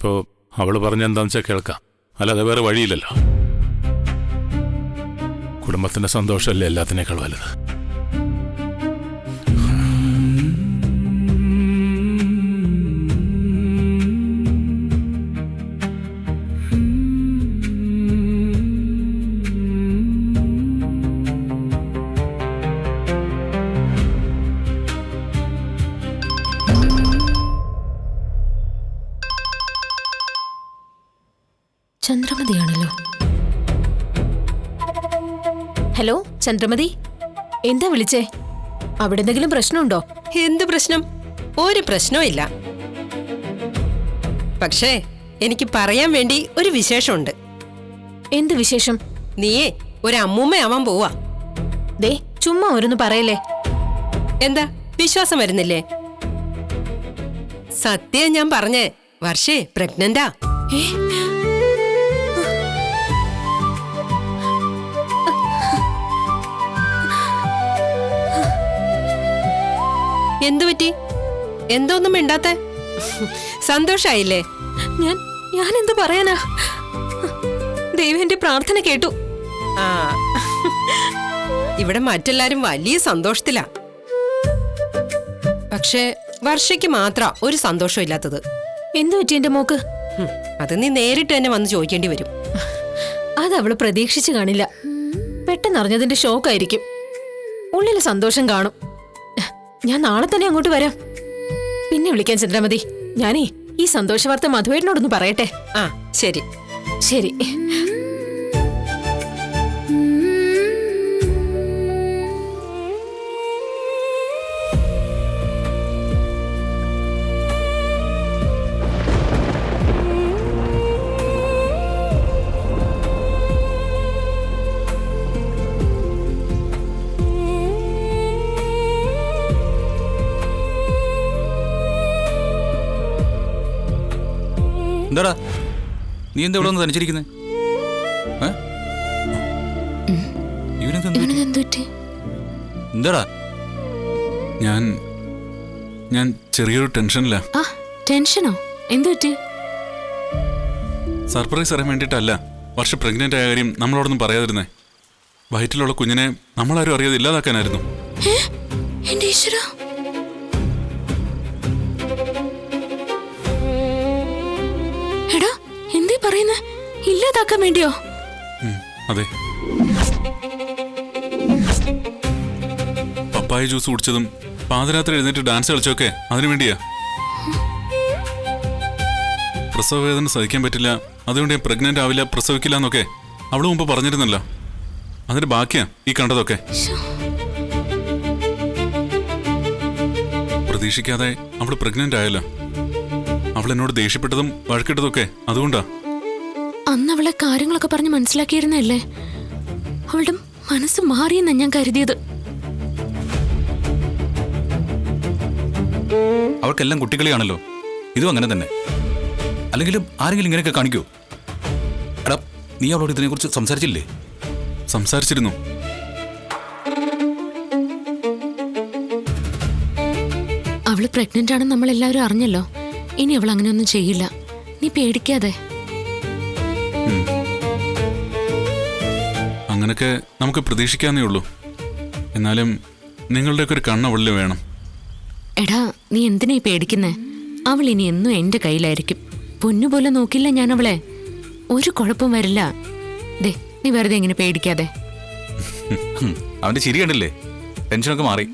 ഇനിയിപ്പോ അവള് പറഞ്ഞെന്താന്ന് വെച്ചാൽ കേൾക്കാം, അല്ലാതെ വേറെ വഴിയില്ലല്ലോ. കുടുംബത്തിന്റെ സന്തോഷമല്ലേ എല്ലാത്തിനേക്കാൾ വലുത്. ചന്ദ്രമതിയാണല്ലോ. ഹലോ ചന്ദ്രമതി, എന്താ വിളിച്ചേ? അവിടെ എന്തെങ്കിലും പ്രശ്നമുണ്ടോ? എന്ത് പ്രശ്നം? ഒരു പ്രശ്നവും ഇല്ല. പക്ഷേ എനിക്ക് പറയാൻ വേണ്ടി ഒരു വിശേഷമുണ്ട്. എന്ത് വിശേഷം? നീയേ ഒരു അമ്മൂമ്മയാവാൻ പോവാ. ദേ ചുമ്മാ ഓരോന്ന് പറയല്ലേ. എന്താ വിശ്വാസം വരുന്നില്ലേ? സത്യം ഞാൻ പറഞ്ഞേ, വർഷേ പ്രഗ്നന്റാ. എന്തു പറ്റി? എന്തോന്നും മിണ്ടാത്തെ? സന്തോഷായില്ലേ? ഞാൻ എന്ത് പറയാനാ? ദൈവം എന്റെ പ്രാർത്ഥന കേട്ടു. ആ, ഇവിടെ മറ്റെല്ലാരും വലിയ സന്തോഷത്തിലാ. പക്ഷേ വർഷയ്ക്ക് മാത്രം ഒരു സന്തോഷം ഇല്ലാത്തത്. എന്തു പറ്റി എന്റെ മോക്ക്? അത് നീ നേരിട്ട് തന്നെ വന്ന് ചോദിക്കേണ്ടി വരും. അത് അവള് പ്രതീക്ഷിച്ചു കാണില്ല. പെട്ടെന്ന് അറിഞ്ഞതിന്റെ ഷോക്കായിരിക്കും. ഉള്ളിൽ സന്തോഷം കാണും. ഞാൻ നാളെ തന്നെ അങ്ങോട്ട് വരാം. പിന്നെ വിളിക്കാൻ ചന്ദ്രമതി. ഞാനേ ഈ സന്തോഷ വാർത്ത മധുവേട്ടനോടൊന്ന് പറയട്ടെ. ആ ശരി ശരി. എന്താടാ നീ എന്താ ഇവിടെ ഒന്ന് തനിച്ചിരിക്കുന്നേ? എന്താടാ? ഞാൻ ചെറിയൊരു ടെൻഷനില്ല. ടെൻഷനോ? എന്തു പറ്റി? സർപ്രൈസ് അറിയാൻ വേണ്ടിയിട്ടല്ല വർഷ പ്രഗ്നന്റ് ആയ കാര്യം നമ്മളോടൊന്നും പറയാതിരുന്നേ. വയറ്റിലുള്ള കുഞ്ഞിനെ നമ്മളാരും അറിയാതെ ഇല്ലാതാക്കാനായിരുന്നു. എടാ എന്തേ പറയുന്നേ? ഇല്ലാതാക്കാൻ വേണ്ടിയോ? അതെ. പപ്പായ ജ്യൂസ് കുടിച്ചതും പാതിരാത്രി എഴുന്നേറ്റ് ഡാൻസ് കളിച്ചൊക്കെ അതിനു വേണ്ടിയാ. പ്രസവ വേദന സഹിക്കാൻ പറ്റില്ല, അതുകൊണ്ട് ഞാൻ പ്രഗ്നന്റ് ആവില്ല, പ്രസവിക്കില്ല എന്നൊക്കെ അവള് മുമ്പ് പറഞ്ഞിരുന്നല്ലോ. അതിന്റെ ബാക്കിയാ ഈ കണ്ടതൊക്കെ. പ്രതീക്ഷിക്കാതെ അവള് പ്രഗ്നന്റ് ആയല്ലോ. അവൾ എന്നോട് ദേഷ്യപ്പെട്ടതും വഴക്കിട്ടതൊക്കെ അതുകൊണ്ടാ. അന്ന് അവളെ കാര്യങ്ങളൊക്കെ പറഞ്ഞ് മനസ്സിലാക്കിയിരുന്നല്ലേ. അവളുടെ മനസ്സ് മാറിയെന്നാ ഞാൻ കരുതിയത്. അവൾക്കെല്ലാം കുട്ടികളിയാണല്ലോ. ഇതും അങ്ങനെ തന്നെ. അല്ലെങ്കിലും ആരെങ്കിലും ഇങ്ങനെയൊക്കെ കാണിക്കോ? എടാ നീ അവളോട് ഇതിനെക്കുറിച്ച് സംസാരിച്ചില്ലേ? സംസാരിച്ചിരുന്നു. അവള് പ്രഗ്നന്റ് ആണെന്ന് നമ്മളെല്ലാവരും അറിഞ്ഞല്ലോ. ഇനി അവൾ അങ്ങനെയൊന്നും ചെയ്യില്ല. നീ പേടിക്കാതെ. അങ്ങനൊക്കെ നമുക്ക് പ്രതീക്ഷിക്കാന്നേ ഉള്ളൂ. എന്നാലും നിങ്ങളുടെയൊക്കെ ഒരു കണ്ണ് അവളിൽ വേണം. എടാ നീ എന്തിനാ ഈ പേടിക്കുന്നേ? അവൾ ഇനി എന്നും എന്റെ കയ്യിലായിരിക്കും. പൊന്നുപോലെ നോക്കില്ല ഞാൻ അവളെ. ഒരു കുഴപ്പം വരില്ല. ദേ നീ വെറുതെ ഇങ്ങനെ പേടിക്കാതെ. അവന്റെ ചിരി കണ്ടില്ലേ? ടെൻഷനൊക്കെ മാറി.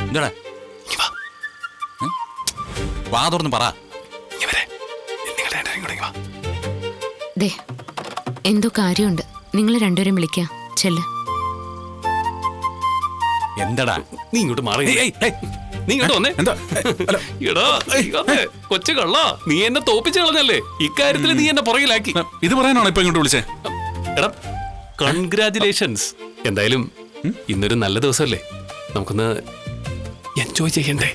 എന്താടാ വാ തുറന്ന് പറ. ദേ എന്തോ കാര്യമുണ്ട്. നിങ്ങൾ രണ്ടുപേരും വിളിക്കാം. ചെല്ല്. എന്താടാ നീ ഇങ്ങോട്ട് മാറി. നീ ഇങ്ങോട്ട് വന്നേ. എടാ കൊച്ചു കള്ള, നീ എന്നെ തോപ്പിച്ചു കളഞ്ഞല്ലേ. ഇക്കാര്യത്തിൽ നീ എന്നെ പുറകിലാക്കി. ഇത് പറയാനാണോ ഇപ്പൊ ഇങ്ങോട്ട് വിളിച്ചേ? എടാ കൺഗ്രാറ്റുലേഷൻസ്. എന്തായാലും ഇന്നൊരു നല്ല ദിവസമല്ലേ, നമുക്കൊന്ന് എൻജോയ് ചെയ്യണ്ടേ?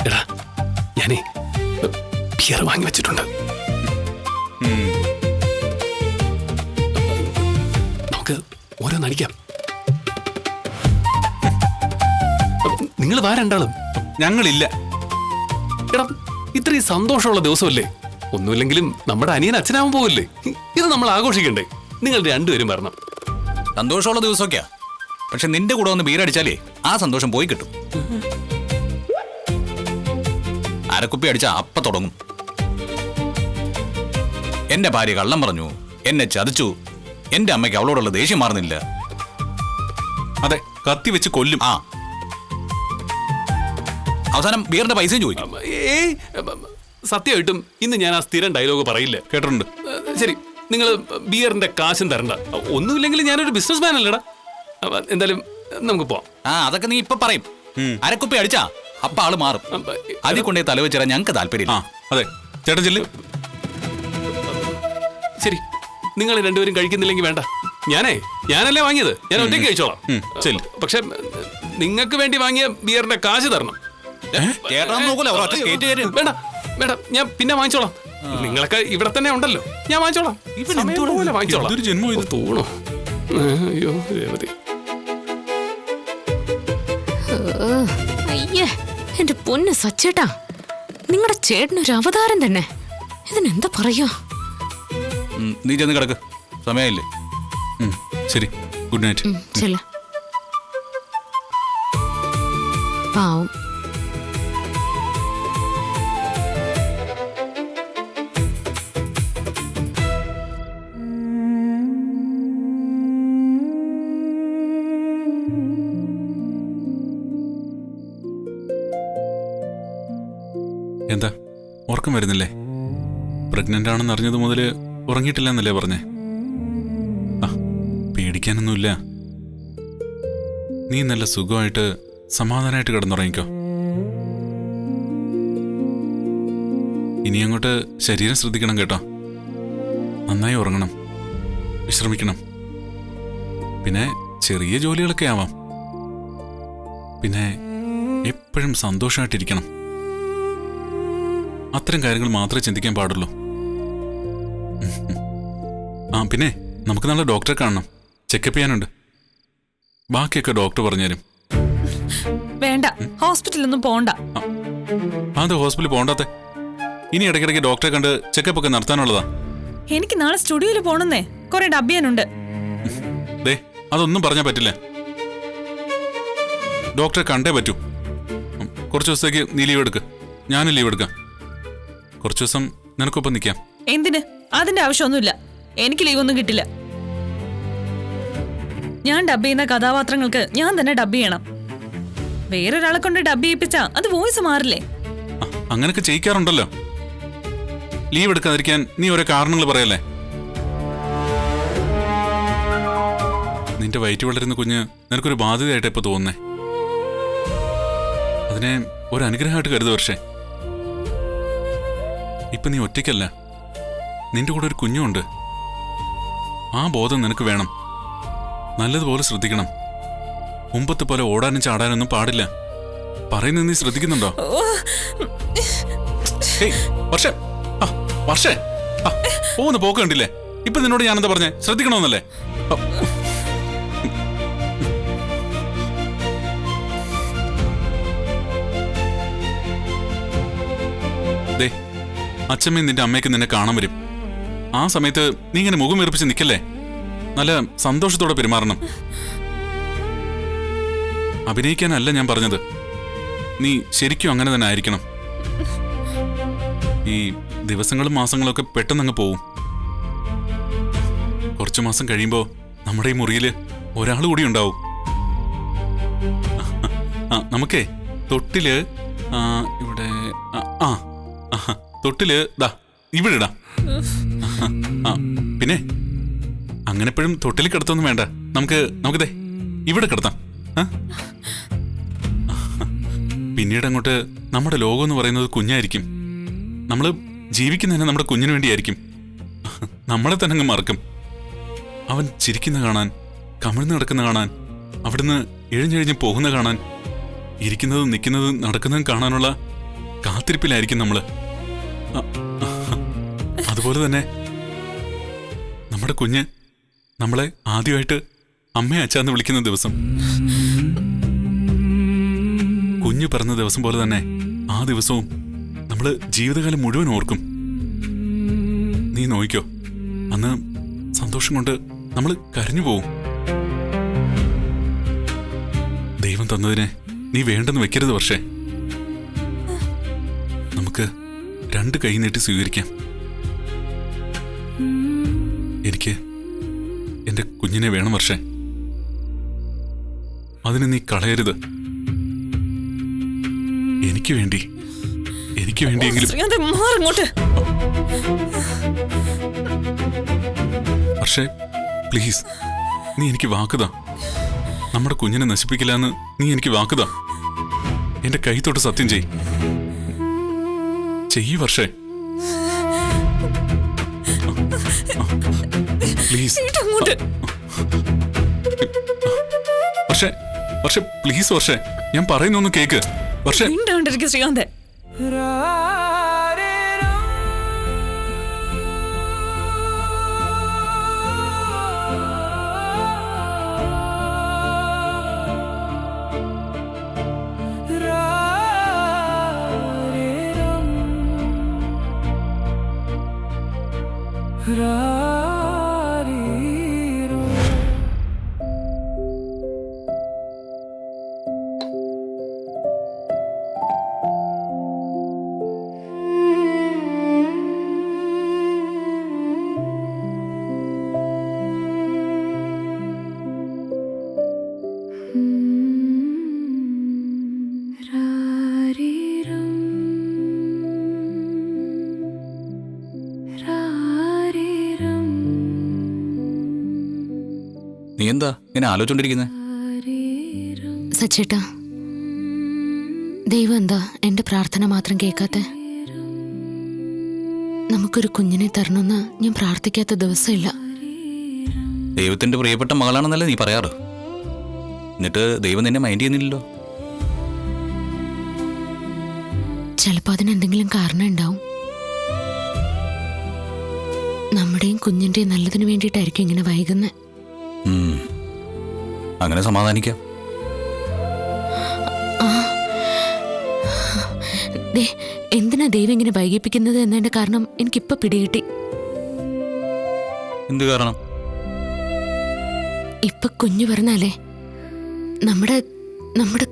എടാ ഞാനേ ബിയർ വാങ്ങി വെച്ചിട്ടുണ്ട്. വാ രണ്ടാളും. ഞങ്ങളില്ല. എടാ ഇത്രയും സന്തോഷമുള്ള ദിവസമല്ലേ, ഒന്നുമില്ലെങ്കിലും നമ്മുടെ അനിയൻ അച്ഛനാവാൻ പോവല്ലേ, ഇത് നമ്മൾ ആഘോഷിക്കണ്ടേ? നിങ്ങൾ രണ്ടുപേരും വരണം. സന്തോഷമുള്ള ദിവസമൊക്കെയാ, പക്ഷെ നിന്റെ കൂടെ ഒന്ന് ബീറടിച്ചാലേ ആ സന്തോഷം പോയി കിട്ടും. അരക്കുപ്പി അടിച്ചാ അപ്പ തുടങ്ങും. എന്റെ ഭാര്യ കള്ളം പറഞ്ഞു, എന്നെ ചതിച്ചു, എന്റെ അമ്മയ്ക്ക് അവളോടുള്ള ദേഷ്യം മാറുന്നില്ല. അതെ, കത്തി വെച്ച് കൊല്ലും. ആ അവസാനം ബീറിന്റെ പൈസയും ചോദിക്കും. ഏയ് സത്യമായിട്ടും ഇന്ന് ഞാൻ ആ സ്ഥിരം ഡയലോഗ് പറയില്ല. കേട്ടിട്ടുണ്ട്. ശരി, നിങ്ങൾ ബിയറിന്റെ കാശും തരണ്ട. ഒന്നുമില്ലെങ്കിൽ ഞാനൊരു ബിസിനസ് മാൻ അല്ലേടാ. എന്തായാലും നമുക്ക് പോവാം. അതൊക്കെ നീ ഇപ്പൊ പറയും. അരക്കുപ്പി അടിച്ചാ അപ്പ ആള് മാറും. അതിൽ കൊണ്ടേ തലവെച്ചിരാൻ ഞങ്ങൾക്ക് താല്പര്യം. അതെ ചേട്ടൻ ചെല്ല്. ശരി, നിങ്ങൾ രണ്ടുപേരും കഴിക്കുന്നില്ലെങ്കിൽ വേണ്ട, ഞാനല്ലേ വാങ്ങിയത്, ഞാൻ ഒറ്റയ്ക്ക് കഴിച്ചോളാം. ചെല്ല്. പക്ഷെ നിങ്ങൾക്ക് വേണ്ടി വാങ്ങിയ ബിയറിന്റെ കാശ് തരണം. വേണ്ട വേണ്ട, ഞാൻ പിന്നെ വാങ്ങിച്ചോളാം. നിങ്ങളൊക്കെ ഇവിടെ തന്നെ ഉണ്ടല്ലോ, ഞാൻ വാങ്ങിച്ചോളാം. വാങ്ങിച്ചോളാം. എന്തൊരു ജന്മം ഇത്. തോന്നോ? അയ്യോ രേവതി. അയ്യേ എന്റെ പൊന്ന് സച്ചേട്ടാ, നിങ്ങളുടെ ചേട്ടനൊരു അവതാരം തന്നെ. ഇതിനെന്താ പറയോ? നീ ചെന്ന് കിടക്ക്, സമയമില്ലേ. ശരി, ഗുഡ് നൈറ്റ്. ചെല്ല. പാവം. എന്താ ഉറക്കം വരുന്നില്ലേ? പ്രഗ്നന്റ് ആണെന്ന് അറിഞ്ഞത് മുതൽ ഉറങ്ങിയിട്ടില്ല എന്നല്ലേ പറഞ്ഞേ? പേടിക്കാനൊന്നുമില്ല. നീ നല്ല സുഖമായിട്ട് സമാധാനമായിട്ട് കിടന്നുറങ്ങിക്കോ. ഇനി അങ്ങോട്ട് ശരീരം ശ്രദ്ധിക്കണം കേട്ടോ. നന്നായി ഉറങ്ങണം, വിശ്രമിക്കണം. പിന്നെ ചെറിയ ജോലികളൊക്കെ ആവാം. പിന്നെ എപ്പോഴും സന്തോഷമായിട്ടിരിക്കണം. അത്തരം കാര്യങ്ങൾ മാത്രമേ ചിന്തിക്കാൻ പാടുള്ളൂ. പിന്നെ നമുക്ക് നാളെ ഡോക്ടറെ കാണണം, ചെക്കപ്പ് ചെയ്യാനുണ്ട്. ബാക്കിയൊക്കെ ഡോക്ടർ പറഞ്ഞുതരും. വേണ്ട, ഹോസ്പിറ്റലൊന്നും പോണ്ട. അത് ഹോസ്പിറ്റലിൽ പോകണ്ടാത്തെ? ഇനി ഇടയ്ക്കിടയ്ക്ക് ഡോക്ടറെ കണ്ട് ചെക്കപ്പ് ഒക്കെ നടത്താനുള്ളതാ. എനിക്ക് നാളെ സ്റ്റുഡിയോയിൽ പോണെന്നേ, കുറെ ഡബ്ബിയാനുണ്ട്. ദേ അതൊന്നും പറഞ്ഞാൽ പറ്റില്ല. ഡോക്ടറെ കണ്ടേ പറ്റൂ. കുറച്ച് ദിവസത്തേക്ക് നീ ലീവ് എടുക്ക്, ഞാനും ലീവ് എടുക്കാം. കുറച്ച് ദിവസം നിനക്കൊപ്പം നിൽക്കാം. എന്തിന്? അതിന്റെ ആവശ്യമൊന്നുമില്ല. എനിക്ക് ലീവൊന്നും കിട്ടില്ല. ഞാൻ ഡബ് ചെയ്യുന്ന കഥാപാത്രങ്ങൾക്ക് ഞാൻ തന്നെ ഡബ് ചെയ്യണം. വേറൊരാളെ കൊണ്ട് ഡബ് ചെയ്യിപ്പിച്ചാ അത് വോയിസ് മാറില്ലേ? അങ്ങനൊക്കെ ചെയ്യിക്കാറുണ്ടല്ലോ. ലീവ് എടുക്കാതിരിക്കാൻ നീ ഓരോ കാരണങ്ങൾ പറയല്ലേ? നിന്റെ വയറ്റി വളരുന്ന കുഞ്ഞ് നിനക്കൊരു ബാധ്യതയായിട്ട് ഇപ്പൊ തോന്നുന്നേ. അതിനെ ഒരു അനുഗ്രഹമായിട്ട് കരുത്. പക്ഷേ ഇപ്പൊ നീ ഒറ്റയ്ക്കല്ല, നിന്റെ കൂടെ ഒരു കുഞ്ഞുണ്ട്. ആ ബോധം നിനക്ക് വേണം. നല്ലതുപോലെ ശ്രദ്ധിക്കണം. മുമ്പത്തെ പോലെ ഓടാനും ചാടാനൊന്നും പാടില്ല. പറയുന്നത് നീ ശ്രദ്ധിക്കുന്നുണ്ടോ? വർഷേ വർഷേ, പോകുന്ന പോക്ക് കണ്ടില്ലേ? ഇപ്പൊ നിന്നോട് ഞാനെന്താ പറഞ്ഞേ? ശ്രദ്ധിക്കണമെന്നല്ലേ? ദേ, അച്ഛമ്മയും നിന്റെ അമ്മയ്ക്ക് നിന്നെ കാണാൻ വരും. ആ സമയത്ത് നീ ഇങ്ങനെ മുഖം വീർപ്പിച്ച് നിൽക്കല്ലേ. നല്ല സന്തോഷത്തോടെ പെരുമാറണം. അഭിനയിക്കാനല്ല ഞാൻ പറഞ്ഞത്, നീ ശരിക്കും അങ്ങനെ തന്നെ ആയിരിക്കണം. ഈ ദിവസങ്ങളും മാസങ്ങളും ഒക്കെ പെട്ടെന്നങ്ങ് പോവും. കുറച്ചു മാസം കഴിയുമ്പോ നമ്മുടെ ഈ മുറിയില് ഒരാൾ കൂടി ഉണ്ടാവും. നമുക്കേ തൊട്ടില് ഇവിടെ തൊട്ടില് ദാ ഇവിടെ ഇടാം. പിന്നെ അങ്ങനെ എപ്പോഴും തൊട്ടിൽ കിടത്തൊന്നും വേണ്ട. നമുക്കിതേ ഇവിടെ കിടത്താം. പിന്നീട് അങ്ങോട്ട് നമ്മുടെ ലോകം എന്ന് പറയുന്നത് കുഞ്ഞായിരിക്കും. നമ്മൾ ജീവിക്കുന്നതന്നെ നമ്മുടെ കുഞ്ഞിന് വേണ്ടിയായിരിക്കും. നമ്മളെ തന്നെ അങ്ങ് മറക്കും. അവൻ ചിരിക്കുന്ന കാണാൻ, കമിഴ്ന്ന് കിടക്കുന്ന കാണാൻ, അവിടുന്ന് എഴിഞ്ഞെഴിഞ്ഞ് പോകുന്ന കാണാൻ, ഇരിക്കുന്നതും നിൽക്കുന്നതും നടക്കുന്നതും കാണാനുള്ള കാത്തിരിപ്പിലായിരിക്കും നമ്മള്. അതുപോലെ തന്നെ നമ്മുടെ കുഞ്ഞ് നമ്മളെ ആദ്യമായിട്ട് അമ്മയെ അച്ഛാന്ന് വിളിക്കുന്ന ദിവസം, കുഞ്ഞ് പിറന്ന ദിവസം പോലെ തന്നെ ആ ദിവസവും നമ്മള് ജീവിതകാലം മുഴുവൻ ഓർക്കും. നീ നോയിക്കോ, അന്ന് സന്തോഷം കൊണ്ട് നമ്മൾ കരഞ്ഞു പോവും. ദൈവം തന്നതിനെ നീ വേണ്ടെന്ന് വെക്കരുത് വർഷേ. നമുക്ക് 2 കൈ നീട്ടി സ്വീകരിക്കാം. എനിക്ക് എന്റെ കുഞ്ഞിനെ വേണം വർഷേ. അതിന് നീ കളയരുത്. എനിക്ക് വേണ്ടിയെങ്കിലും. ശ്രീകാന്ത് മാറിങ്ങോട്ട്. പക്ഷേ പ്ലീസ്, നീ എനിക്ക് വാക്കുതാ. നമ്മുടെ കുഞ്ഞിനെ നശിപ്പിക്കില്ല എന്ന് നീ എനിക്ക് വാക്കുതാ. എന്റെ കൈ തൊട്ട് സത്യം ചെയ്യ് വർഷേ. പ്ലീസ് വർഷേ പ്ലീസ് വർഷേ, ഞാൻ പറയുന്നൊന്ന് കേക്ക് വർഷേ. മിണ്ടാണ്ടിരിക്ക് ശ്രീകാന്ത്. നീ എന്താ ഇങ്ങനെ ആലോചിച്ചോണ്ടിരിക്കുന്നത്? സച്ചേട്ടാ, ദൈവം എന്താ എന്റെ പ്രാർത്ഥന മാത്രം കേൾക്കാത്തെ? നമുക്കൊരു കുഞ്ഞിനെ തരണമെന്ന് ഞാൻ പ്രാർത്ഥിക്കാത്ത ദിവസമില്ല. ദൈവത്തിന്റെ പ്രിയപ്പെട്ട മകളാണെന്നല്ലേ നീ പറയാറ്. എന്നിട്ട് ദൈവം നിന്നെ മൈൻഡ് ചെയ്യുന്നില്ലല്ലോ. ചിലപ്പോ അതിനെന്തെങ്കിലും കാരണം ഉണ്ടാവും. നമ്മുടെയും കുഞ്ഞിന്റെയും നല്ലതിന് വേണ്ടിയിട്ടായിരിക്കും ഇങ്ങനെ വൈകുന്നത്. അങ്ങനെ സമാധാനിക്കാം. എന്തിനാ ദൈവം ഇങ്ങനെ വൈകിപ്പിക്കുന്നത് എന്നതിന്റെ കാരണം എനിക്കിപ്പോ പിടികിട്ടി. എന്ത് കാരണം? ഇപ്പൊ കുഞ്ഞു പറഞ്ഞാലേ നമ്മുടെ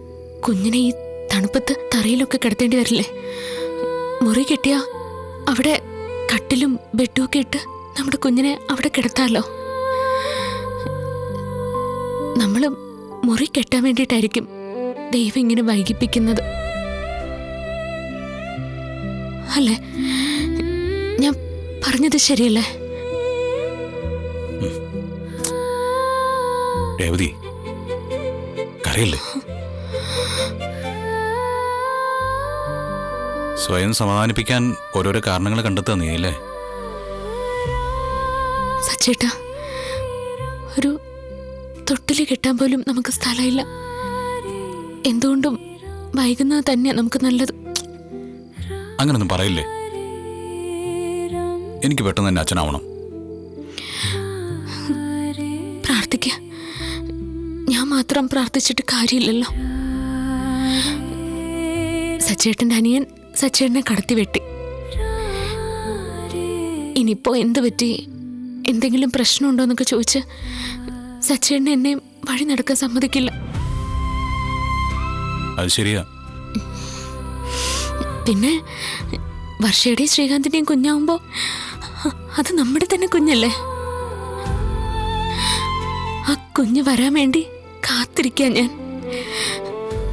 കുഞ്ഞിനെ ഈ തണുപ്പത്ത് തറയിലൊക്കെ കിടത്തേണ്ടി വരില്ലേ? മുറി കെട്ടിയാ അവിടെ കട്ടിലും ബെഡും ഒക്കെ ഇട്ട് നമ്മുടെ കുഞ്ഞിനെ അവിടെ കിടത്താലോ. നമ്മള് മുറി കെട്ടാൻ വേണ്ടിയിട്ടായിരിക്കും ദൈവം ഇങ്ങനെ വൈകിപ്പിക്കുന്നത് അല്ലേ? ഞാൻ പറഞ്ഞത് ശരിയല്ലേ? രേവതി, കരയല്ലേ. സ്വയം സമാധാനിപ്പിക്കാൻ ഓരോരോ കാരണങ്ങൾ കണ്ടെത്താ നീ അല്ലേ? സച്ചേട്ടാ, ഒരു തൊട്ടില് കെട്ടാൻ പോലും നമുക്ക് സ്ഥലമില്ല. എന്തുകൊണ്ടും വൈകുന്നത് തന്നെയാ നമുക്ക് നല്ലത്. അങ്ങനൊന്നും പറയില്ലേ. എനിക്ക് പെട്ടെന്ന് തന്നെ അച്ഛനാവണം. പ്രാർത്ഥിക്ക. ഞാൻ മാത്രം പ്രാർത്ഥിച്ചിട്ട് കാര്യമില്ലല്ലോ. സച്ചേട്ടന്റെ അനിയൻ സച്ചേട്ടനെ കടത്തി വെട്ടി. ഇനിയിപ്പോ എന്ത് പറ്റി, എന്തെങ്കിലും പ്രശ്നമുണ്ടോന്നൊക്കെ ചോദിച്ച് സച്ചേട്ടൻ എന്നെ വഴി നടക്കാൻ സമ്മതിക്കില്ല. അത് ശരിയാ. പിന്നെ വർഷയുടെയും ശ്രീകാന്തിന്റെയും കുഞ്ഞാവുമ്പോ അത് നമ്മുടെ തന്നെ കുഞ്ഞല്ലേ. ആ കുഞ്ഞ് വരാൻ വേണ്ടി കാത്തിരിക്കാൻ ഞാൻ.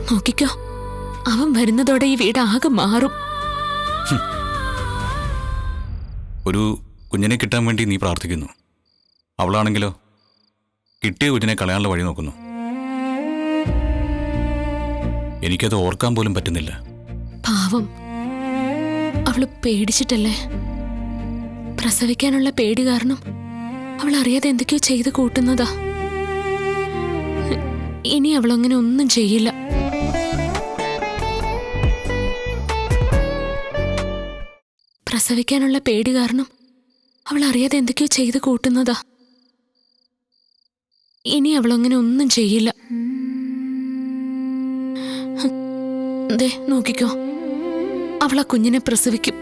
നോക്കിക്കോ, അവൻ വരുന്നതോടെ ഈ വീട് ആകെ മാറും. ഒരു കുഞ്ഞിനെ കിട്ടാൻ വേണ്ടി നീ പ്രാർത്ഥിക്കുന്നു. അവളാണെങ്കിലോ കിട്ടിയ കുഞ്ഞിനെ കളയാനുള്ള വഴി നോക്കുന്നു. എനിക്കത് ഓർക്കാൻ പോലും പറ്റുന്നില്ല. പാവം, അവള് പേടിച്ചിട്ടല്ലേ. പ്രസവിക്കാനുള്ള പേടി കാരണം അവൾ അറിയാതെ എന്തൊക്കെയോ ചെയ്ത് കൂട്ടുന്നതാ. ഇനി അവളങ്ങനെ ഒന്നും ചെയ്യില്ല. പ്രസവിക്കാനുള്ള പേടി കാരണം അവൾ അറിയാതെ എന്തൊക്കെയോ ചെയ്ത് കൂട്ടുന്നതാ. ഇനി അവളങ്ങനെ ഒന്നും ചെയ്യില്ല. ദേ നോക്കിക്കോ, അവളാ കുഞ്ഞിനെ പ്രസവിക്കും.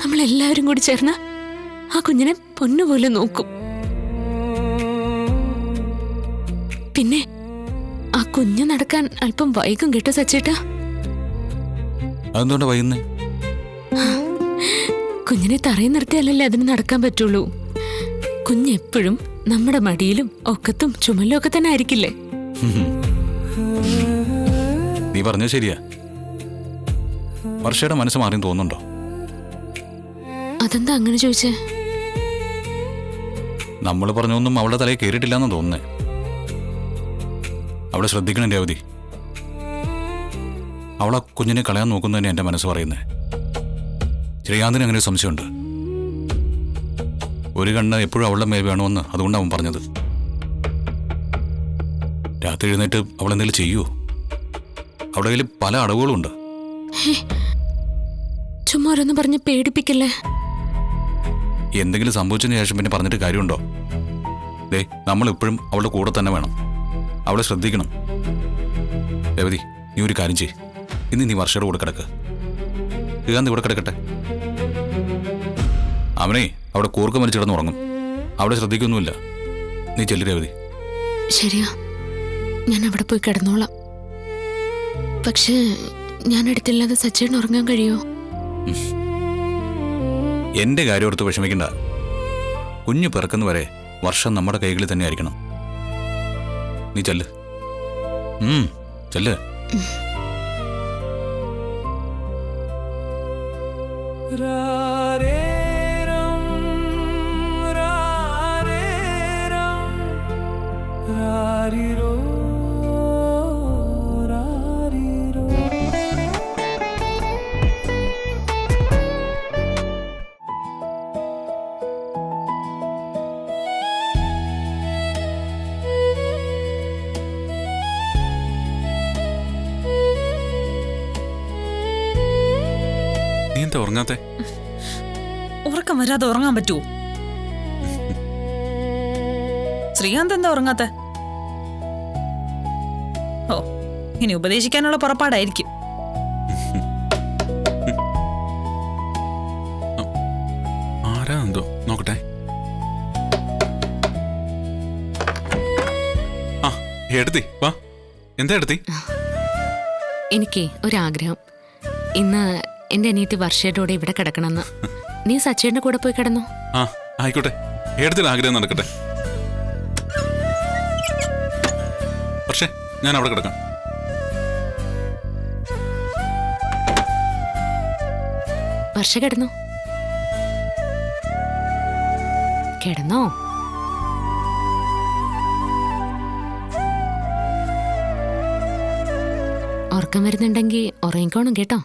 നമ്മളെല്ലാവരും കൂടി ചേർന്ന് ആ കുഞ്ഞിനെ പൊന്നുപോലെ നോക്കും. പിന്നെ ആ കുഞ്ഞ് നടക്കാൻ അല്പം വൈകും കേട്ടോ സച്ചേട്ടാ. അതെന്തുകൊണ്ടാ വൈകുന്നേ? കുഞ്ഞിനെ തറയിൽ നിർത്തിയാലല്ലേ അതിന് നടക്കാൻ പറ്റുള്ളൂ. കുഞ്ഞെപ്പോഴും നമ്മുടെ മടിയിലും ഒക്കത്തും ചുമലും ഒക്കെ തന്നെ ആയിരിക്കില്ലേ? നീ പറഞ്ഞത് ശരിയാ. വർഷയുടെ മനസ്സ് മാറിയെന്ന് തോന്നുന്നുണ്ടോ? അതെന്താ അങ്ങനെ ചോദിച്ചേ? നമ്മൾ പറഞ്ഞൊന്നും അവളുടെ തലയിൽ കയറിയിട്ടില്ലെന്ന് തോന്നുന്നേ. അവളെ ശ്രദ്ധിക്കണം രേവതി. അവളെ കുഞ്ഞിനെ കളയാൻ നോക്കുന്നതന്നെ എൻ്റെ മനസ്സ് പറയുന്നേ. ശ്രീകാന്തിന് അങ്ങനെ ഒരു സംശയമുണ്ട്. ഒരു കണ്ണ് എപ്പോഴും അവളുടെ മേൽ വേണമെന്ന് അതുകൊണ്ടാണ് അവൻ പറഞ്ഞത്. രാത്രി എഴുന്നേറ്റ് അവളെന്തെങ്കിലും ചെയ്യുമോ? അവളുടെ കയ്യിൽ പല അടവുകളും ഉണ്ട്. ചുമ്മാ ഓരോന്ന് പറഞ്ഞ് പേടിപ്പിക്കല്ലേ. എന്തെങ്കിലും സംഭവിച്ചതിന് ശേഷം പിന്നെ പറഞ്ഞിട്ട് കാര്യമുണ്ടോ? ദേ, നമ്മൾ എപ്പോഴും അവളുടെ കൂടെ തന്നെ വേണം. അവളെ ശ്രദ്ധിക്കണം. രേവതി, നീ ഒരു കാര്യം ചെയ്യ്. ഇന്ന് നീ വർഷയുടെ കൂടെ കിടക്ക്. ശ്രീകാന്ത് ഇവിടെ കിടക്കട്ടെ. അവനെ അവിടെ കൂർക്കം വലിച്ച് കിടന്നുറങ്ങും. അവിടെ ശ്രദ്ധിക്കൊന്നുമില്ല. നീ ചെല്ലു രേവതി. ശരിയാ, ഞാൻ അവിടെ പോയി കിടന്നോളാം. പക്ഷേ ഞാൻ അടുത്തില്ലാതെ സച്ചേട്ടൻ ഉറങ്ങാൻ കഴിയോ? എന്റെ കാര്യം ഓർത്ത് വിഷമിക്കണ്ട. കുഞ്ഞ് പിറക്കുന്നവരെ വർഷം നമ്മുടെ കൈകളിൽ തന്നെ ആയിരിക്കണം. നീ ചെല്ല്. ചെല്ല്. നീ എന്താ ഉറങ്ങാത്തെ? ഉറക്കം വരാതെ ഉറങ്ങാൻ പറ്റുമോ? ശ്രീകാന്ത് എന്താ ഉറങ്ങാത്തെ? ഓ, ഇനി ഉപദേശിക്കാനുള്ള പുറപ്പാടായിരിക്കും. ആരാ എന്തോ നോക്കട്ടെ. ആ, എടുത്തി വാ. എന്താ എടുത്തി? എനിക്ക് ഒരാഗ്രഹം. ഇന്ന് എന്റെ അനിയത്തി വർഷയുടെ കൂടെ ഇവിടെ കിടക്കണമെന്ന്. നീ സച്ചേട്ടന്റെ കൂടെ പോയി കിടന്നോ? ആ, ആയിക്കോട്ടെ. എടുത്തിട്ട് ആഗ്രഹം നടക്കട്ടെ. പക്ഷേ ഞാൻ അവിടെ കിടക്കാം. വർഷ കിടന്നോ? കിടന്നോ? ഉറക്കം വരുന്നുണ്ടെങ്കിൽ ഉറങ്ങിക്കോണം കേട്ടോ.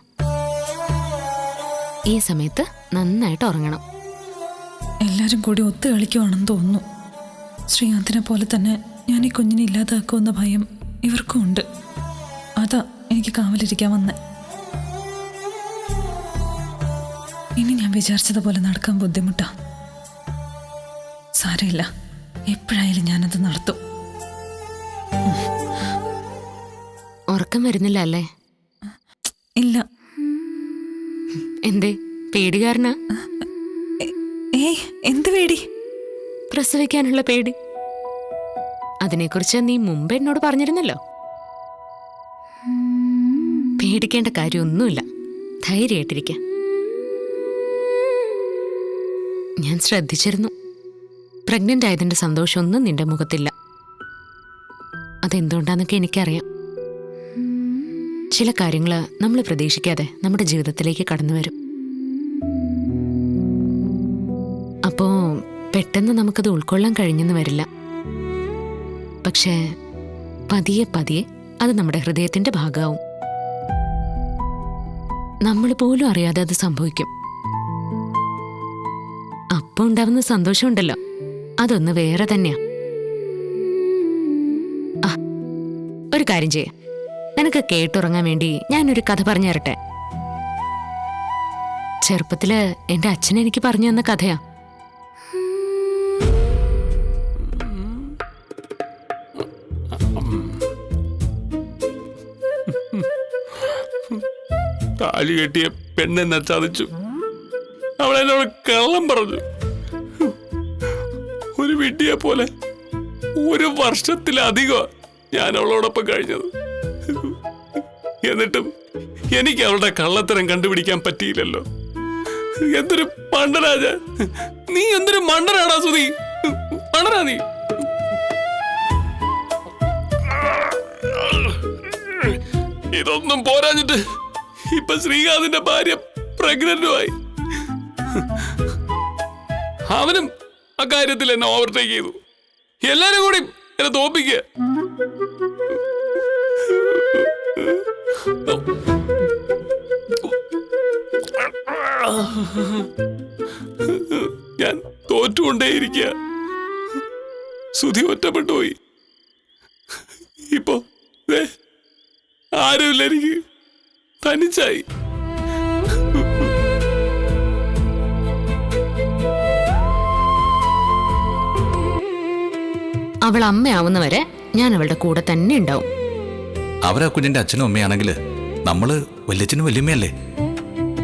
ഈ സമയത്ത് നന്നായിട്ട് ഉറങ്ങണം. എല്ലാരും കൂടി ഒത്തു കളിക്കുവാണെന്ന് തോന്നുന്നു. ശ്രീകാന്തിനെ പോലെ തന്നെ ഞാൻ ഈ കുഞ്ഞിനെ ഇല്ലാതാക്കുമെന്ന ഭയം ഇവർക്കും ഉണ്ട്. അതാ എനിക്ക് കാവലിരിക്കാൻ വന്നേ. ഇനി ഞാൻ വിചാരിച്ചതുപോലെ നടക്കാൻ ബുദ്ധിമുട്ടാ. സാരമില്ല, എപ്പോഴായാലും ഞാനത് നടത്തും. ഉറക്കം വരുന്നില്ല അല്ലേ? ഇല്ല. എന്തേ, പേടി കാരണ? ഏയ്, എന്ത് പേടി? പ്രസവിക്കാനുള്ള പേടി. അതിനെക്കുറിച്ച് നീ മുമ്പ് എന്നോട് പറഞ്ഞിരുന്നല്ലോ. പേടിക്കേണ്ട കാര്യമൊന്നുമില്ല, ധൈര്യമായിട്ടിരിക്ക. ഞാൻ ശ്രദ്ധിച്ചിരുന്നു, പ്രഗ്നന്റ് ആയതിന്റെ സന്തോഷമൊന്നും നിന്റെ മുഖത്തില്ല. അതെന്തുകൊണ്ടാന്നൊക്കെ എനിക്കറിയാം. ചില കാര്യങ്ങൾ നമ്മൾ പ്രതീക്ഷിക്കാതെ നമ്മുടെ ജീവിതത്തിലേക്ക് കടന്നു വരും. അപ്പോ പെട്ടെന്ന് നമുക്കത് ഉൾക്കൊള്ളാൻ കഴിഞ്ഞെന്ന് വരില്ല. പക്ഷേ പതിയെ പതിയെ അത് നമ്മുടെ ഹൃദയത്തിന്റെ ഭാഗമാവും. നമ്മൾ പോലും അറിയാതെ അത് സംഭവിക്കും. അപ്പൊ ഉണ്ടാവുന്ന സന്തോഷമുണ്ടല്ലോ, അതൊന്ന് വേറെ തന്നെയാ. ഒരു കാര്യം ചെയ്യാം, നിനക്ക് കേട്ടുറങ്ങാൻ വേണ്ടി ഞാനൊരു കഥ പറഞ്ഞു തരട്ടെ. ചെറുപ്പത്തില് എന്റെ അച്ഛൻ എനിക്ക് പറഞ്ഞു തന്ന കഥയാ. താലി കെട്ടിയ പെണ്ണെന്നെ ചതിച്ചു. അവളെന്നോട് കള്ളം പറഞ്ഞു. ഒരു വിഡ്ഢിയെ പോലെ 1 വർഷത്തിലധികം ഞാൻ അവളോടൊപ്പം കഴിഞ്ഞത്. എന്നിട്ടും എനിക്ക് അവളുടെ കള്ളത്തരം കണ്ടുപിടിക്കാൻ പറ്റിയില്ലല്ലോ. എന്തൊരു മണ്ടനാ ഞാൻ. നീ എന്തൊരു മണ്ടനാടാ സുധി, മണ്ടനാ നീ. ഇതൊന്നും പോരാഞ്ഞിട്ട് ഇപ്പൊ ശ്രീകാന്തിന്റെ ഭാര്യ പ്രഗ്നന്റുമായി. അവനും അക്കാര്യത്തിൽ എന്നെ ഓവർടേക്ക് ചെയ്തു. എല്ലാരും കൂടി എന്നെ തോപ്പിക്കുക. ഞാൻ തോറ്റുകൊണ്ടേയിരിക്കുക. സുധി ഒറ്റപ്പെട്ടു പോയി. ഇപ്പോ ആരുമില്ല, എനിക്ക് തനിച്ചായി. അവൾ അമ്മയാവുന്നവരെ ഞാൻ അവളുടെ കൂടെ തന്നെ ഉണ്ടാവും. അവരാ കുഞ്ഞിന്റെ അച്ഛനും അമ്മയാണെങ്കിൽ നമ്മള് വല്യച്ഛനും വല്യമ്മയല്ലേ.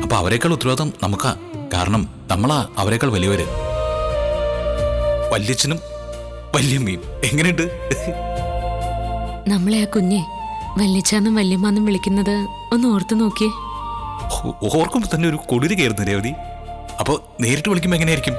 അപ്പൊ അവരെക്കാൾ ഉത്തരവാദിത്തം നമുക്കാ. കാരണം നമ്മളാ അവരെക്കാൾ വലിയവര്. വല്യച്ഛനും വല്യമ്മയും എങ്ങനെയുണ്ട്? നമ്മളെ ആ കുഞ്ഞെ വല്യച്ഛന്നും വല്യമ്മന്നും വിളിക്കുന്നത് ഒന്ന് ഓർത്തു നോക്കിയേ. ഓർക്കുമ്പോ തന്നെ ഒരു കൊടിരി കയറുന്നു രേവതി. അപ്പൊ നേരിട്ട് വിളിക്കുമ്പോ എങ്ങനെയായിരിക്കും?